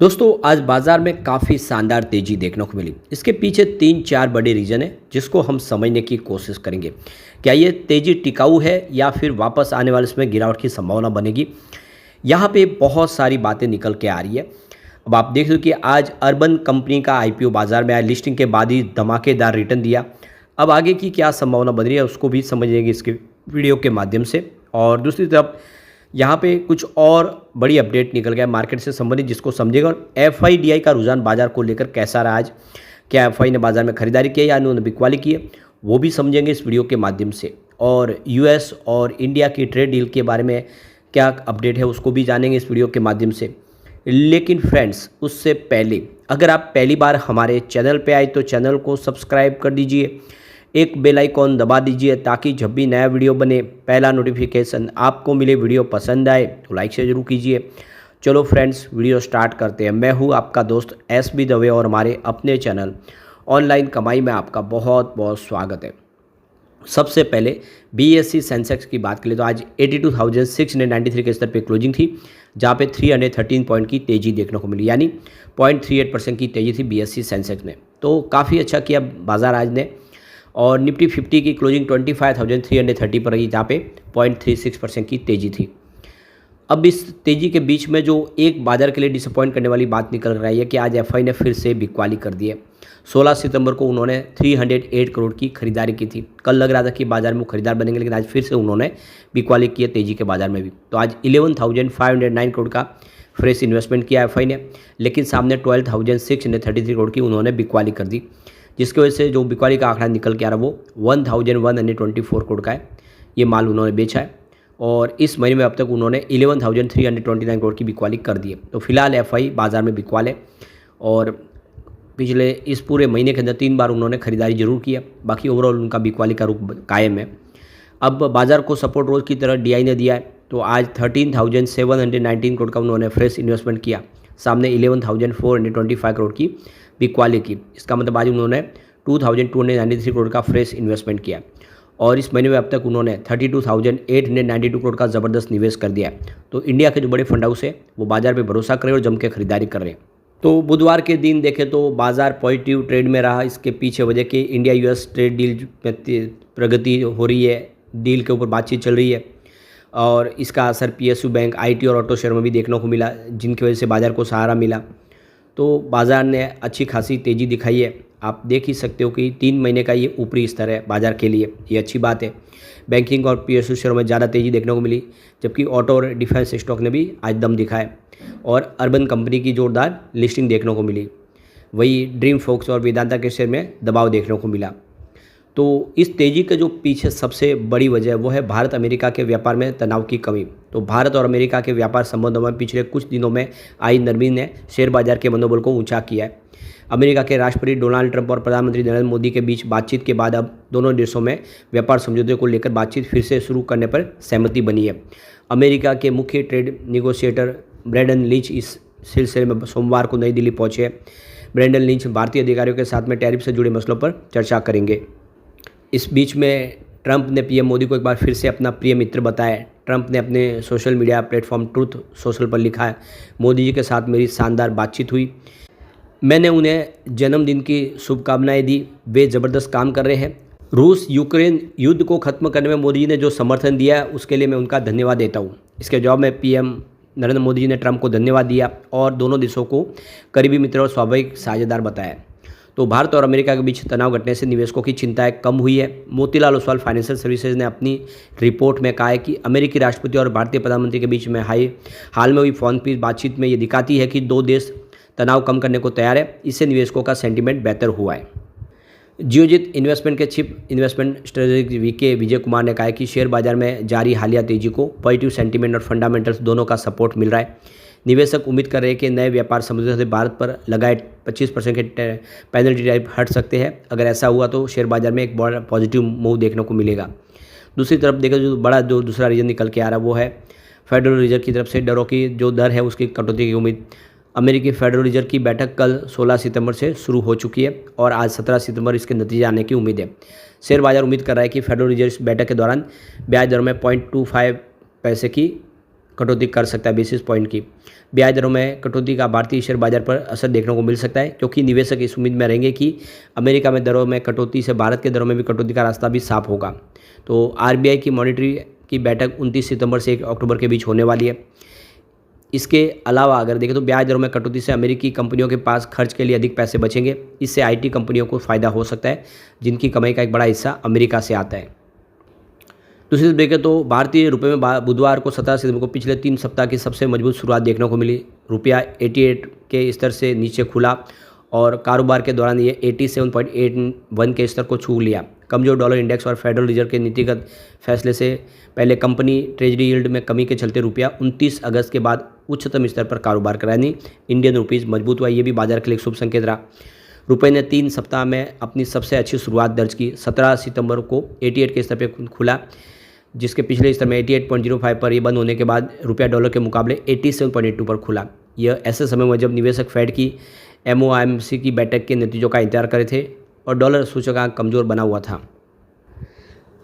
दोस्तों आज बाजार में काफ़ी शानदार तेज़ी देखने को मिली। इसके पीछे 3-4 बड़े रीज़न हैं जिसको हम समझने की कोशिश करेंगे। क्या ये तेज़ी टिकाऊ है या फिर वापस आने वाले इसमें गिरावट की संभावना बनेगी? यहाँ पे बहुत सारी बातें निकल के आ रही है। अब आप देख लो कि आज अर्बन कंपनी का आईपीओ बाजार में आया, लिस्टिंग के बाद ही धमाकेदार रिटर्न दिया। अब आगे की क्या संभावना बन रही है उसको भी समझेंगे इसके वीडियो के माध्यम से। और दूसरी तरफ यहाँ पे कुछ और बड़ी अपडेट निकल गया मार्केट से संबंधित जिसको समझेगा। और एफआईडीआई का रुझान बाजार को लेकर कैसा रहा आज, क्या एफआई ने बाजार में खरीदारी की है या उन्होंने बिकवाली की है, वो भी समझेंगे इस वीडियो के माध्यम से। और यूएस और इंडिया की ट्रेड डील के बारे में क्या अपडेट है उसको भी जानेंगे इस वीडियो के माध्यम से। लेकिन फ्रेंड्स उससे पहले अगर आप पहली बार हमारे चैनल पे आए तो चैनल को सब्सक्राइब कर दीजिए, एक बेल आइकॉन दबा दीजिए ताकि जब भी नया वीडियो बने पहला नोटिफिकेशन आपको मिले। वीडियो पसंद आए तो लाइक से ज़रूर कीजिए। चलो फ्रेंड्स वीडियो स्टार्ट करते हैं। मैं हूँ आपका दोस्त एसबी दवे और हमारे अपने चैनल ऑनलाइन कमाई में आपका बहुत बहुत स्वागत है। सबसे पहले बीएससी सेंसेक्स की बात करें तो आज 82,693 के स्तर पे क्लोजिंग थी, जहाँ पे 313 पॉइंट की तेज़ी देखने को मिली, यानी 0.38% की तेज़ी थी बीएससी सेंसेक्स में। तो काफ़ी अच्छा किया बाजार आज ने। और निफ्टी 50 की क्लोजिंग 25,330 पर रही, जहाँ पे 0.36% की तेज़ी थी। अब इस तेज़ी के बीच में जो एक बाजार के लिए डिसअपॉइंट करने वाली बात निकल रही है कि आज एफआई ने फिर से बिकवाली कर दी है। 16 सितंबर को उन्होंने 308 करोड़ की खरीदारी की थी। कल लग रहा था कि बाजार में वो खरीदार बनेंगे, लेकिन आज फिर से उन्होंने बिकवाली की है तेज़ी के बाजार में भी। तो आज 11,509 करोड़ का फ्रेश इन्वेस्टमेंट किया एफआई ने, लेकिन सामने 12,633 करोड़ की उन्होंने बिकवाली कर दी, जिसकी वजह से जो बिकवाली का आंकड़ा निकल के आ रहा है वो 1,124 करोड़ का है। ये माल उन्होंने बेचा है और इस महीने में अब तक उन्होंने 11,329 करोड़ की बिकवाली कर दी है। तो फिलहाल एफआई बाज़ार में बिकवाल है और पिछले इस पूरे महीने के अंदर 3 बार उन्होंने खरीदारी जरूर की है, बाकी ओवरऑल उनका बिकवाली का रुख कायम है। अब बाज़ार को सपोर्ट रोज की तरह डीआई ने दिया है, तो आज 13,719 करोड़ का उन्होंने फ्रेश इन्वेस्टमेंट किया, सामने 11,425 करोड़ की बिकवाली की। इसका मतलब आज उन्होंने 2,293 करोड़ का फ्रेश इन्वेस्टमेंट किया और इस महीने में अब तक उन्होंने 32,892 करोड़ का ज़बरदस्त निवेश कर दिया है। तो इंडिया के जो बड़े फंड हाउस है वो बाजार पे भरोसा कर रहे हैं और जम के खरीदारी कर रहे हैं। तो बुधवार के दिन देखें तो बाजार पॉजिटिव ट्रेड में रहा। इसके पीछे वजह कि इंडिया यूएस ट्रेड डील में प्रगति हो रही है, डील के ऊपर बातचीत चल रही है और इसका असर पीएसयू बैंक, आईटी और ऑटो शेयर में भी देखने को मिला, जिनकी वजह से बाजार को सहारा मिला। तो बाज़ार ने अच्छी खासी तेज़ी दिखाई है। आप देख ही सकते हो कि 3 महीने का ये ऊपरी स्तर है बाज़ार के लिए, ये अच्छी बात है। बैंकिंग और पीएसयू शेयरों में ज़्यादा तेज़ी देखने को मिली, जबकि ऑटो और डिफेंस स्टॉक ने भी आज दम दिखाया और अर्बन कंपनी की जोरदार लिस्टिंग देखने को मिली। वही ड्रीम फोक्स और वेदांता के शेयर में दबाव देखने को मिला। तो इस तेज़ी के जो पीछे सबसे बड़ी वजह है वो है भारत अमेरिका के व्यापार में तनाव की कमी। तो भारत और अमेरिका के व्यापार संबंधों में पिछले कुछ दिनों में आई नरमी ने शेयर बाजार के मनोबल को ऊंचा किया है। अमेरिका के राष्ट्रपति डोनाल्ड ट्रंप और प्रधानमंत्री नरेंद्र मोदी के बीच बातचीत के बाद अब दोनों देशों में व्यापार समझौते को लेकर बातचीत फिर से शुरू करने पर सहमति बनी है। अमेरिका के मुख्य ट्रेड निगोशिएटर ब्रैंडन लिंच इस सिलसिले में सोमवार को नई दिल्ली पहुंचे। ब्रैंडन लिंच भारतीय अधिकारियों के साथ में टैरिफ से जुड़े मसलों पर चर्चा करेंगे। इस बीच में ट्रंप ने पीएम मोदी को एक बार फिर से अपना प्रिय मित्र बताया। ट्रंप ने अपने social media platform truth social पर लिखा है, मोदी जी के साथ मेरी शानदार बातचीत हुई, मैंने उन्हें जन्मदिन की शुभकामनाएं दी, वे ज़बरदस्त काम कर रहे हैं। रूस यूक्रेन युद्ध को ख़त्म करने में मोदी जी ने जो समर्थन दिया है उसके लिए मैं उनका धन्यवाद देता हूँ। इसके जवाब में पीएम नरेंद्र मोदी जी ने ट्रंप को धन्यवाद दिया और दोनों देशों को करीबी मित्र और स्वाभाविक साझेदार बताया। तो भारत और अमेरिका के बीच तनाव घटने से निवेशकों की चिंताएं कम हुई है। मोतीलाल ओसवाल फाइनेंशियल सर्विसेज ने अपनी रिपोर्ट में कहा है कि अमेरिकी राष्ट्रपति और भारतीय प्रधानमंत्री के बीच में हाल में हुई फोन पर बातचीत में ये दिखाती है कि दो देश तनाव कम करने को तैयार है। इससे निवेशकों का सेंटीमेंट बेहतर हुआ है। जियोजित इन्वेस्टमेंट के chief investment strategic VK Vijay Kumar ने कहा है कि शेयर बाजार में जारी हालिया तेजी को पॉजिटिव सेंटीमेंट और फंडामेंटल्स दोनों का सपोर्ट मिल रहा है। निवेशक उम्मीद कर रहे हैं कि नए व्यापार समझौते से भारत पर लगाए 25% के पेनल्टी टैरिफ हट सकते हैं। अगर ऐसा हुआ तो शेयर बाजार में एक बड़ा पॉजिटिव मूव देखने को मिलेगा। दूसरी तरफ देखा जो दूसरा रीजन निकल के आ रहा है वो है फेडरल रिजर्व की तरफ से डरों की जो दर है उसकी कटौती की उम्मीद। अमेरिकी फेडरल रिजर्व की बैठक कल 16 सितंबर से शुरू हो चुकी है और आज 17 सितंबर इसके नतीजे आने की उम्मीद है। शेयर बाजार उम्मीद कर रहा है कि फेडरल रिजर्व इस बैठक के दौरान ब्याज दरों में 0.25 पैसे की कटौती कर सकता है बेसिस पॉइंट की। ब्याज दरों में कटौती का भारतीय शेयर बाजार पर असर देखने को मिल सकता है, क्योंकि निवेशक इस उम्मीद में रहेंगे कि अमेरिका में दरों में कटौती से भारत के दरों में भी कटौती का रास्ता भी साफ होगा। तो आरबीआई की मॉनिटरी की बैठक 29 सितंबर से 1 अक्टूबर के बीच होने वाली है। इसके अलावा अगर देखें तो ब्याज दरों में कटौती से अमेरिकी कंपनियों के पास खर्च के लिए अधिक पैसे बचेंगे। इससे आईटी कंपनियों को फ़ायदा हो सकता है, जिनकी कमाई का एक बड़ा हिस्सा अमेरिका से आता है। दूसरी तरफ देखें तो भारतीय रुपये में बुधवार को 17 सितंबर को पिछले 3 सप्ताह की सबसे मजबूत शुरुआत देखने को मिली। रुपया 88 के स्तर से नीचे खुला और कारोबार के दौरान ये 87.81 के स्तर को छू लिया। कमजोर डॉलर इंडेक्स और फेडरल रिजर्व के नीतिगत फैसले से पहले कंपनी ट्रेजरी यील्ड में कमी के चलते रुपया 29 अगस्त के बाद उच्चतम स्तर पर कारोबार करा, यानी इंडियन रुपीज़ मजबूत हुआ। ये भी बाजार के लिए शुभ संकेत रहा। रुपये ने 3 सप्ताह में अपनी सबसे अच्छी शुरुआत दर्ज की। 17 सितंबर को 88 के स्तर पर खुला, जिसके पिछले स्तर में 88.05 पर ये बंद होने के बाद रुपया डॉलर के मुकाबले 87.82 पर खुला। यह ऐसे समय में जब निवेशक फेड की एमओआईएमसी की बैठक के नतीजों का इंतजार कर रहे थे और डॉलर सूचकांक कमज़ोर बना हुआ था।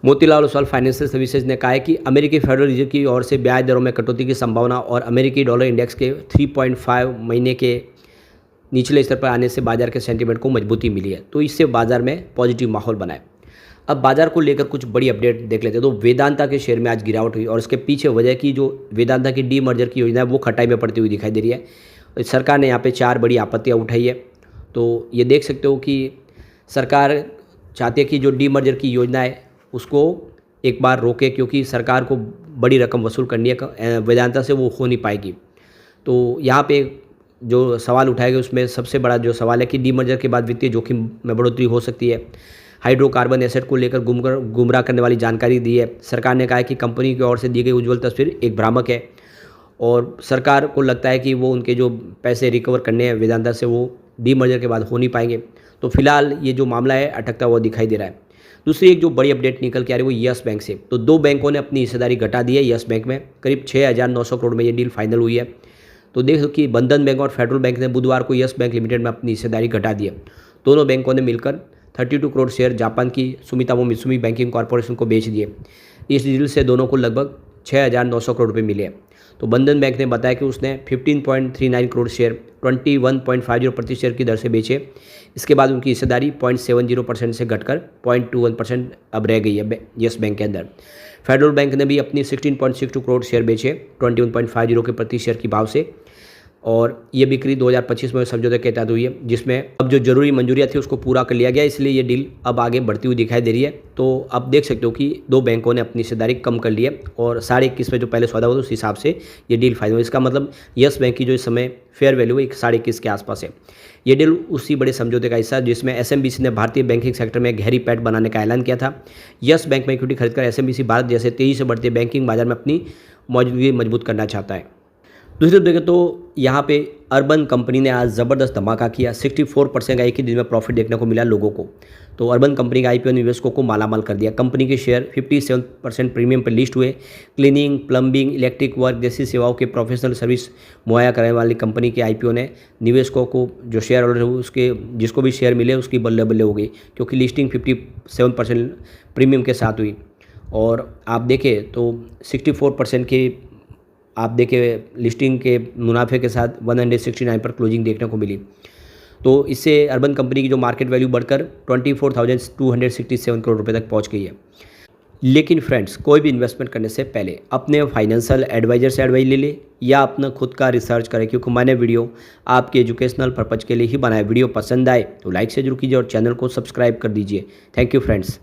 मोतीलाल ओसवाल फाइनेंशियल सर्विसेज ने कहा है कि अमेरिकी फेडरल रिजर्व की ओर से ब्याज दरों में कटौती की संभावना और अमेरिकी डॉलर इंडेक्स के 3.5 महीने के निचले स्तर पर आने से बाजार के सेंटीमेंट को मजबूती मिली है। तो इससे बाजार में पॉजिटिव माहौल बना है। अब बाजार को लेकर कुछ बड़ी अपडेट देख लेते हैं। तो वेदांता के शेयर में आज गिरावट हुई और इसके पीछे वजह की जो वेदांता की डी मर्जर की योजना है वो खटाई में पड़ती हुई दिखाई दे रही है। सरकार ने यहाँ पे 4 बड़ी आपत्तियाँ उठाई है। तो ये देख सकते हो कि सरकार चाहती है कि जो डी मर्जर की योजना है उसको एक बार रोके, क्योंकि सरकार को बड़ी रकम वसूल करनी है वेदांता से, वो हो नहीं पाएगी। तो यहाँ पे जो सवाल उठाए गए उसमें सबसे बड़ा जो सवाल है कि डी मर्जर के बाद वित्तीय जोखिम में बढ़ोतरी हो सकती है। हाइड्रोकार्बन एसेट को लेकर गुमराह करने वाली जानकारी दी है। सरकार ने कहा है कि कंपनी की ओर से दी गई उज्ज्वल तस्वीर एक भ्रामक है और सरकार को लगता है कि वो उनके जो पैसे रिकवर करने हैं वेदांता से वो डी मर्जर के बाद हो नहीं पाएंगे। तो फिलहाल ये जो मामला है अटकता हुआ दिखाई दे रहा है। दूसरी एक जो बड़ी अपडेट निकल के आ रही है वो यस बैंक से। तो 2 बैंकों ने अपनी हिस्सेदारी घटा दी है यस बैंक में। करीब 6,900 करोड़ में ये डील फाइनल हुई है। तो देख कि बंधन बैंक और फेडरल बैंक ने बुधवार को यस बैंक लिमिटेड में अपनी हिस्सेदारी घटा दी है। दोनों बैंकों ने मिलकर 32 करोड़ शेयर जापान की सुमितोमो मित्सुमी बैंकिंग कॉर्पोरेशन को बेच दिए। इस डील से दोनों को लगभग 6,900 करोड़ रुपये मिले। तो बंधन बैंक ने बताया कि उसने 15.39 करोड़ शेयर 21.50 शेयर की दर से बेचे। इसके बाद उनकी हिस्सेदारी 0.70% से घटकर 0.21% अब रह गई है यस बैंक के अंदर। फेडरल बैंक ने भी अपनी 16.62 करोड़ शेयर बेचे 21.50 के प्रति शेयर की भाव से, और ये बिक्री 2025 में समझौते के तहत हुई है, जिसमें अब जो जरूरी मंजूरियाँ थी उसको पूरा कर लिया गया। इसलिए ये डील अब आगे बढ़ती हुई दिखाई दे रही है। तो अब देख सकते हो कि 2 बैंकों ने अपनी हिस्सेदारी कम कर ली है और 21.5 में जो पहले सौदा हुआ था उस हिसाब से ये डील फाइनल हुआ। इसका मतलब यस बैंक की जो इस समय फेयर वैल्यू है 21.5 के आसपास है। ये डील उसी बड़े समझौते का हिस्सा जिसमें एसएमबीसी ने भारतीय बैंकिंग सेक्टर में गहरी पैठ बनाने का ऐलान किया था। यस बैंक में इक्विटी खरीदकर एसएमबीसी भारत जैसे तेजी से बढ़ते बैंकिंग बाजार में अपनी मौजूदगी मजबूत करना चाहता है। दूसरी तरफ देखें तो यहाँ पे अर्बन कंपनी ने आज ज़बरदस्त धमाका किया। 64% का एक ही दिन में प्रॉफिट देखने को मिला लोगों को। तो अर्बन कंपनी का आईपीओ निवेशकों को मालामाल कर दिया। कंपनी के शेयर 57% प्रीमियम पर लिस्ट हुए। क्लीनिंग, प्लम्बिंग, इलेक्ट्रिक वर्क जैसी सेवाओं के प्रोफेशनल सर्विस मुहैया कराने वाली कंपनी के आईपीओ ने निवेशकों को जो शेयर होल्डर है उसके जिसको भी शेयर मिले उसकी बल्ले बल्ले हो गई, क्योंकि लिस्टिंग 57% प्रीमियम के साथ हुई। और आप देखें तो 64% की आप देखें लिस्टिंग के मुनाफे के साथ 169 पर क्लोजिंग देखने को मिली। तो इससे अर्बन कंपनी की जो मार्केट वैल्यू बढ़कर 24,267 करोड़ रुपए तक पहुंच गई है। लेकिन फ्रेंड्स, कोई भी इन्वेस्टमेंट करने से पहले अपने फाइनेंशियल एडवाइजर से एडवाइस ले ले या अपना खुद का रिसर्च करें, क्योंकि मैंने वीडियो आपके एजुकेशनल पर्पज़ के लिए ही बनाया। वीडियो पसंद आए तो लाइक से जरूर कीजिए और चैनल को सब्सक्राइब कर दीजिए। Thank you friends.